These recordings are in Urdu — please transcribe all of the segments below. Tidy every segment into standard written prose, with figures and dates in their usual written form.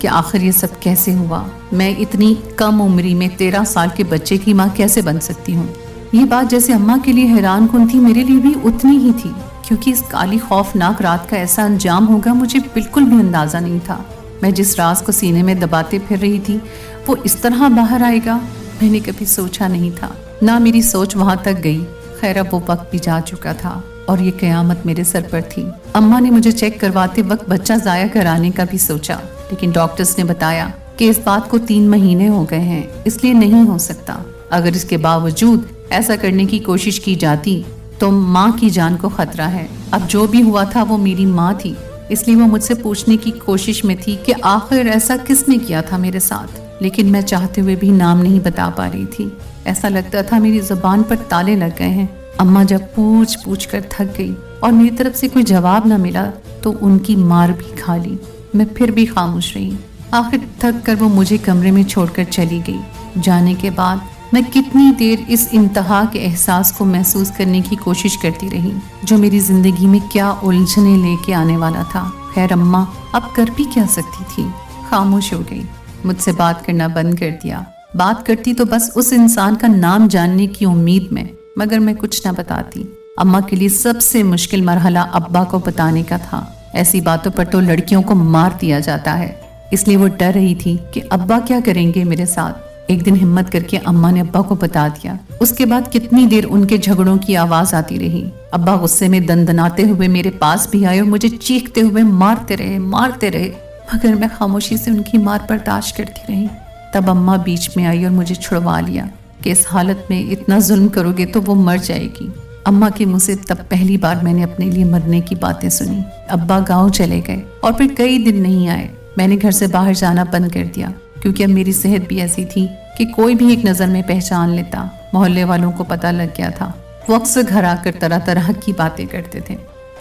کہ آخر یہ سب کیسے ہوا، میں اتنی کم عمری میں 13 سال کے بچے کی ماں کیسے بن سکتی ہوں۔ یہ بات جیسے اماں کے لیے حیران کن تھی، میرے لیے بھی اتنی ہی تھی، کیونکہ اس کالی خوفناک رات کا ایسا انجام ہوگا مجھے بالکل بھی اندازہ نہیں تھا۔ میں جس راز کو سینے میں دباتے پھر رہی تھی وہ اس طرح باہر آئے گا، میں نے کبھی سوچا نہیں تھا، نہ میری سوچ وہاں تک گئی۔ خیر اب وہ وقت بھی جا چکا تھا اور یہ قیامت میرے سر پر تھی۔ اماں نے مجھے چیک کرواتے وقت بچہ ضائع کرانے کا بھی سوچا، لیکن ڈاکٹرز نے بتایا کہ اس بات کو 3 مہینے ہو گئے ہیں، اس لیے نہیں ہو سکتا۔ اگر اس کے باوجود ایسا کرنے کی کوشش کی جاتی تو ماں کی جان کو خطرہ ہے۔ اب جو بھی ہوا تھا وہ میری ماں تھی، اس لیے وہ مجھ سے پوچھنے کی کوشش میں تھی کہ آخر ایسا کس نے کیا تھا میرے ساتھ، لیکن میں چاہتے ہوئے بھی نام نہیں بتا پا رہی تھی۔ ایسا لگتا تھا میری زبان پر تالے لگ گئے ہیں۔ اماں جب پوچھ کر تھک گئی اور میری طرف سے کوئی جواب نہ ملا تو ان کی مار بھی کھا لی۔ میں پھر بھی خاموش رہی۔ آخر تھک کر وہ مجھے کمرے میں چھوڑ کر چلی گئی۔ جانے کے بعد میں کتنی دیر اس انتہا کے احساس کو محسوس کرنے کی کوشش کرتی رہی جو میری زندگی میں کیا الجھنے لے کے آنے والا تھا۔ خیر اماں اب کر بھی کیا سکتی تھی، خاموش ہو گئی، مجھ سے بات کرنا بند کر دیا۔ بات کرتی تو بس اس انسان کا نام جاننے کی امید میں، مگر میں کچھ نہ بتاتی۔ اماں کے لیے سب سے مشکل مرحلہ ابا کو بتانے کا تھا۔ ایسی باتوں پر تو لڑکیوں کو مار دیا جاتا ہے، اس لیے وہ ڈر رہی تھی کہ ابا کیا کریں گے میرے ساتھ۔ ایک دن ہمت کر کے اماں نے ابا کو بتا دیا۔ اس کے بعد کتنی دیر ان کے جھگڑوں کی آواز آتی رہی۔ ابا غصے میں دندناتے ہوئے میرے پاس بھی آئے اور مجھے چیختے ہوئے مارتے رہے، مگر میں خاموشی سے ان کی مار برداشت کرتی رہی۔ تب اماں بیچ میں آئی اور مجھے چھڑوا لیا کہ اس حالت میں اتنا ظلم کرو گے تو وہ مر جائے گی۔ اماں کے منہ سے تب پہلی بار میں نے اپنے لیے مرنے کی باتیں سنی۔ ابا گاؤں چلے گئے اور پھر کئی دن نہیں آئے۔ میں نے گھر سے باہر جانا بند کر دیا کیونکہ اب میری صحت بھی ایسی تھی کہ کوئی بھی ایک نظر میں پہچان لیتا۔ محلے والوں کو پتہ لگ گیا تھا، وہ اکثر گھر آ کر طرح طرح کی باتیں کرتے تھے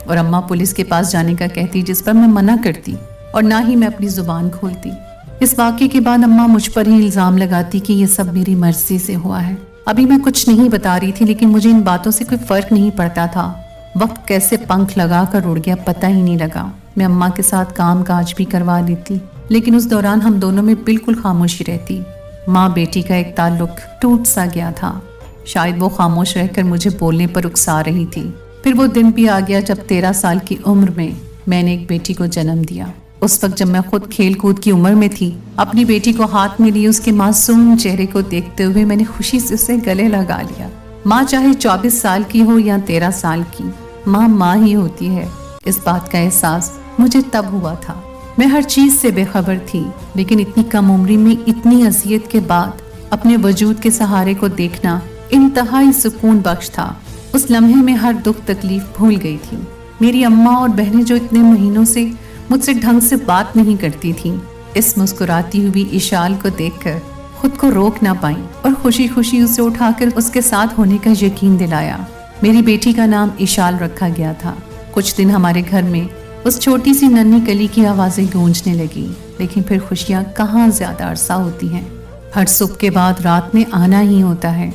اور اماں پولیس کے پاس جانے کا کہتی، جس پر میں منع کرتی اور نہ ہی میں اپنی زبان کھولتی۔ اس واقعے کے بعد اماں مجھ پر ہی الزام لگاتی کہ یہ سب میری مرضی سے ہوا ہے۔ ابھی میں کچھ نہیں بتا رہی تھی، لیکن مجھے ان باتوں سے کوئی فرق نہیں پڑتا تھا۔ وقت کیسے پنکھ لگا کر اڑ گیا پتہ ہی نہیں لگا۔ میں اماں کے ساتھ کام کاج بھی کروا لیتی، لیکن اس دوران ہم دونوں میں بالکل خاموشی رہتی۔ ماں بیٹی کا ایک تعلق ٹوٹ سا گیا تھا۔ شاید وہ خاموش رہ کر مجھے بولنے پر اکسا رہی تھی۔ پھر وہ دن بھی آ گیا جب 13 سال کی عمر میں نے ایک بیٹی کو جنم دیا۔ اس وقت جب میں خود کھیل کود کی عمر میں تھی، اپنی بیٹی کو ہاتھ میں لی، اس کے معصوم چہرے کو دیکھتے ہوئے میں نے خوشی سے اسے گلے لگا لیا۔ ماں چاہے 24 سال کی ہو یا 13 سال کی، ماں ماں ہی ہوتی ہے۔ اس بات کا احساس مجھے تب ہوا تھا۔ میں ہر چیز سے بے خبر تھی، لیکن اتنی کم عمری میں اتنی اذیت کے بعد اپنے وجود کے سہارے کو دیکھنا انتہائی سکون بخش تھا۔ اس لمحے میں ہر دکھ تکلیف بھول گئی تھی۔ میری اماں اور بہنیں جو اتنے مہینوں سے مجھ سے ڈھنگ سے بات نہیں کرتی تھیں، اس مسکراتی ہوئی اشال کو دیکھ کر خود کو روک نہ پائیں اور خوشی خوشی اسے اٹھا کر اس کے ساتھ ہونے کا یقین دلایا۔ میری بیٹی کا نام اشال رکھا گیا تھا۔ کچھ دن ہمارے گھر میں اس چھوٹی سی ننھی کلی کی آوازیں گونجنے لگی، لیکن پھر خوشیاں کہاں زیادہ عرصہ ہوتی ہیں۔ ہر صبح کے بعد رات میں آنا ہی ہوتا ہے۔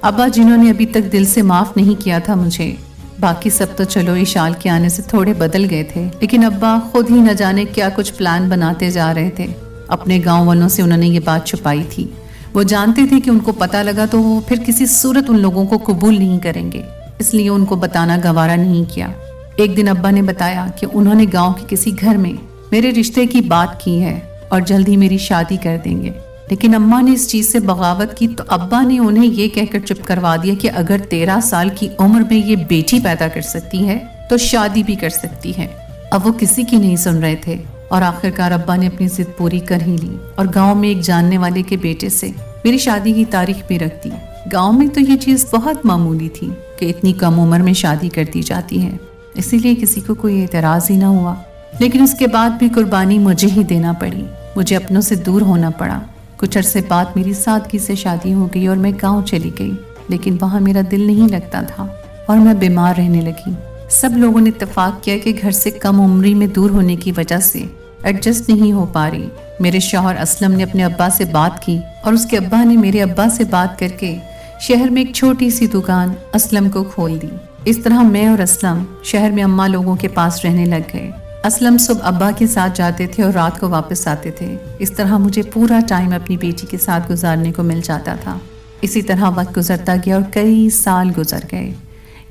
ابا جنہوں نے ابھی تک دل سے معاف نہیں کیا تھا مجھے، باقی سب تو چلو اشال کے آنے سے تھوڑے بدل گئے تھے، لیکن ابا خود ہی نہ جانے کیا کچھ پلان بناتے جا رہے تھے۔ اپنے گاؤں والوں سے انہوں نے یہ بات چھپائی تھی۔ وہ جانتے تھے کہ ان کو پتہ لگا تو وہ پھر کسی صورت ان لوگوں کو قبول نہیں کریں گے، اس لیے ان کو بتانا گوارا نہیں کیا۔ ایک دن ابا نے بتایا کہ انہوں نے گاؤں کے کسی گھر میں میرے رشتے کی بات کی ہے اور جلد ہی میری شادی کر دیں گے، لیکن اماں نے اس چیز سے بغاوت کی تو ابا نے انہیں یہ کہہ کر چپ کروا دیا کہ اگر 13 سال کی عمر میں یہ بیٹی پیدا کر سکتی ہے تو شادی بھی کر سکتی ہے۔ اب وہ کسی کی نہیں سن رہے تھے اور آخرکار ابا نے اپنی ضد پوری کر ہی لی اور گاؤں میں ایک جاننے والے کے بیٹے سے میری شادی کی تاریخ بھی رکھ دی۔ گاؤں میں تو یہ چیز بہت معمولی تھی کہ اتنی کم عمر میں شادی کر دی جاتی ہے، اسی لیے کسی کو کوئی اعتراض ہی نہ ہوا۔ لیکن اس کے بعد بھی قربانی مجھے ہی دینا پڑی، مجھے اپنوں سے دور ہونا پڑا۔ کچھ عرصے بعد میری سادگی سے شادی ہو گئی اور میں گاؤں چلی گئی، لیکن وہاں میرا دل نہیں لگتا تھا اور میں بیمار رہنے لگی۔ سب لوگوں نے اتفاق کیا کہ گھر سے کم عمری میں دور ہونے کی وجہ سے ایڈجسٹ نہیں ہو پا رہی۔ میرے شوہر اسلم نے اپنے ابا سے بات کی اور اس کے ابا نے میرے ابا سے بات کر کے شہر میں ایک چھوٹی سی دکان اسلم کو کھول دی۔ اس طرح میں اور اسلم شہر میں اماں لوگوں کے پاس رہنے لگ گئے۔ اسلم صبح ابا کے ساتھ جاتے تھے اور رات کو واپس آتے تھے۔ اس طرح مجھے پورا ٹائم اپنی بیٹی کے ساتھ گزارنے کو مل جاتا تھا۔ اسی طرح وقت گزرتا گیا اور کئی سال گزر گئے۔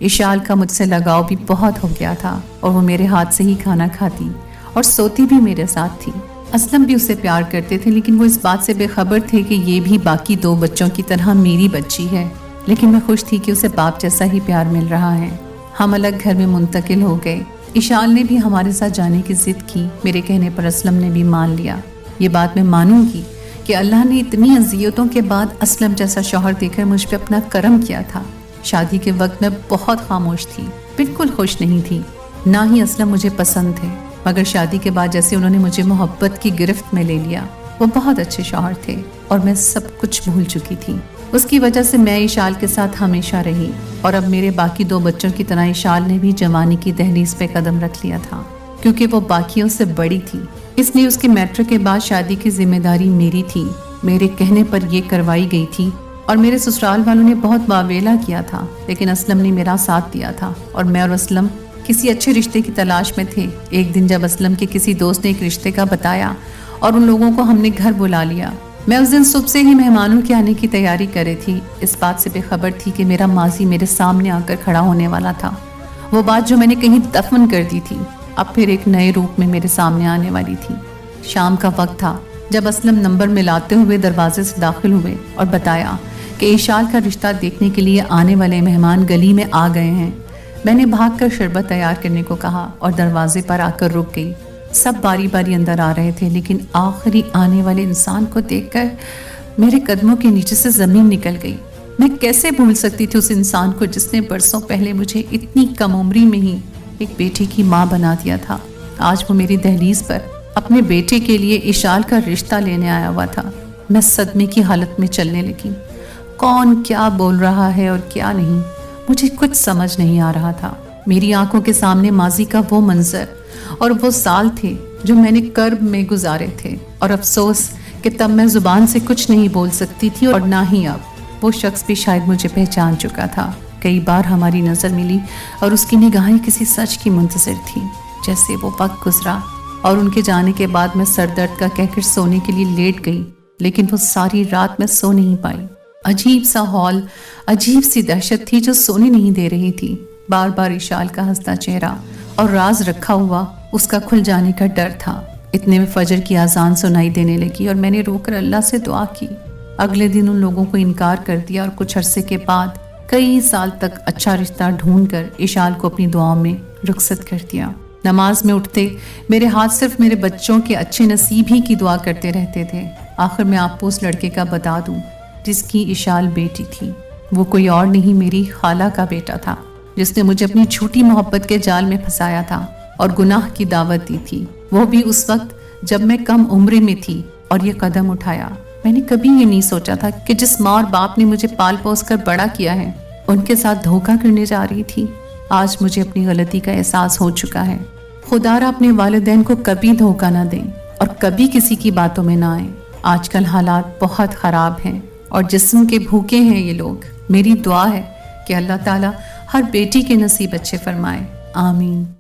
اشال کا مجھ سے لگاؤ بھی بہت ہو گیا تھا اور وہ میرے ہاتھ سے ہی کھانا کھاتی اور سوتی بھی میرے ساتھ تھی۔ اسلم بھی اسے پیار کرتے تھے، لیکن وہ اس بات سے بے خبر تھے کہ یہ بھی باقی 2 بچوں کی طرح میری بچی ہے۔ لیکن میں خوش تھی کہ اسے باپ جیسا ہی پیار مل رہا ہے۔ ہم الگ گھر میں منتقل ہو گئے۔ اشال نے بھی ہمارے ساتھ جانے کی ضد کی۔ میرے کہنے پر اسلم نے بھی مان لیا۔ یہ بات میں مانوں گی کہ اللہ نے اتنی اذیتوں کے بعد اسلم جیسا شوہر دے کر مجھ پہ اپنا کرم کیا تھا۔ شادی کے وقت میں بہت خاموش تھی، بالکل خوش نہیں تھی، نہ ہی اسلم مجھے پسند تھے، مگر شادی کے بعد جیسے انہوں نے مجھے محبت کی گرفت میں لے لیا۔ وہ بہت اچھے شوہر تھے اور میں سب کچھ بھول چکی تھی۔ اس کی وجہ سے میں اشال کے ساتھ ہمیشہ رہی اور اب میرے باقی 2 بچوں کی طرح اشال نے بھی جوانی کی دہلیز پہ قدم رکھ لیا تھا، کیونکہ وہ باقیوں سے بڑی تھی۔ اس لیے اس کے میٹرک کے بعد شادی کی ذمہ داری میری تھی۔ میرے کہنے پر یہ کروائی گئی تھی اور میرے سسرال والوں نے بہت واویلا کیا تھا، لیکن اسلم نے میرا ساتھ دیا تھا اور میں اور اسلم کسی اچھے رشتے کی تلاش میں تھے۔ ایک دن جب اسلم کے کسی دوست نے ایک رشتے کا بتایا اور ان لوگوں کو ہم نے گھر بلا لیا، میں اس دن صبح سے ہی مہمانوں کے آنے کی تیاری کر رہی تھی، اس بات سے بے خبر تھی کہ میرا ماضی میرے سامنے آ کر کھڑا ہونے والا تھا۔ وہ بات جو میں نے کہیں دفن کر دی تھی اب پھر ایک نئے روپ میں میرے سامنے آنے والی تھی۔ شام کا وقت تھا جب اسلم نمبر ملاتے ہوئے دروازے سے داخل ہوئے اور بتایا کہ اشال کا رشتہ دیکھنے کے لیے آنے والے مہمان گلی میں آ گئے ہیں۔ میں نے بھاگ کر شربت تیار کرنے کو کہا اور دروازے پر آ کر رک گئی۔ سب باری باری اندر آ رہے تھے، لیکن آخری آنے والے انسان کو دیکھ کر میرے قدموں کے نیچے سے زمین نکل گئی۔ میں کیسے بھول سکتی تھی اس انسان کو جس نے برسوں پہلے مجھے اتنی کم عمری میں ہی ایک بیٹی کی ماں بنا دیا تھا۔ آج وہ میری دہلیز پر اپنے بیٹے کے لیے اشال کا رشتہ لینے آیا ہوا تھا۔ میں صدمے کی حالت میں چلنے لگی۔ کون کیا بول رہا ہے اور کیا نہیں، مجھے کچھ سمجھ نہیں آ رہا تھا۔ میری آنکھوں کے سامنے ماضی کا وہ منظر اور وہ سال تھے جو میں نے کرب میں گزارے تھے، اور افسوس کہ تب میں زبان سے کچھ نہیں بول سکتی تھی اور نہ ہی اب۔ وہ شخص بھی شاید مجھے پہچان چکا تھا۔ کئی بار ہماری نظر ملی اور اس کی نگاہیں کسی سچ کی منتظر تھیں۔ جیسے وہ وقت گزرا اور ان کے جانے کے بعد میں سر درد کا کہہ کر سونے کے لیے لیٹ گئی، لیکن وہ ساری رات میں سو نہیں پائی۔ عجیب سا ہال، عجیب سی دہشت تھی جو سونے نہیں دے رہی تھی۔ بار بار اشال کا ہنستا چہرہ اور راز رکھا ہوا اس کا کھل جانے کا ڈر تھا۔ اتنے میں فجر کی اذان سنائی دینے لگی اور میں نے رو کر اللہ سے دعا کی۔ اگلے دن ان لوگوں کو انکار کر دیا اور کچھ عرصے کے بعد کئی سال تک اچھا رشتہ ڈھونڈ کر اشال کو اپنی دعاؤں میں رخصت کر دیا۔ نماز میں اٹھتے میرے ہاتھ صرف میرے بچوں کے اچھے نصیب ہی کی دعا کرتے رہتے تھے۔ آخر میں آپ کو اس لڑکے کا بتا دوں جس کی اشال بیٹی تھی۔ وہ کوئی اور نہیں، میری خالہ کا بیٹا تھا، جس نے مجھے اپنی جھوٹی محبت کے جال میں پھنسایا تھا اور گناہ کی دعوت دی تھی، وہ بھی اس وقت جب میں کم عمری میں تھی اور یہ قدم اٹھایا۔ میں نے کبھی یہ نہیں سوچا تھا کہ جس ماں اور باپ نے مجھے پال پوس کر بڑا کیا ہے ان کے ساتھ دھوکہ کرنے جا رہی تھی۔ آج مجھے اپنی غلطی کا احساس ہو چکا ہے۔ خدا را اپنے والدین کو کبھی دھوکہ نہ دیں اور کبھی کسی کی باتوں میں نہ آئیں۔ آج کل حالات بہت خراب ہیں اور جسم کے بھوکے ہیں یہ لوگ۔ میری دعا ہے کہ اللہ تعالیٰ ہر بیٹی کے نصیب اچھے فرمائے، آمین۔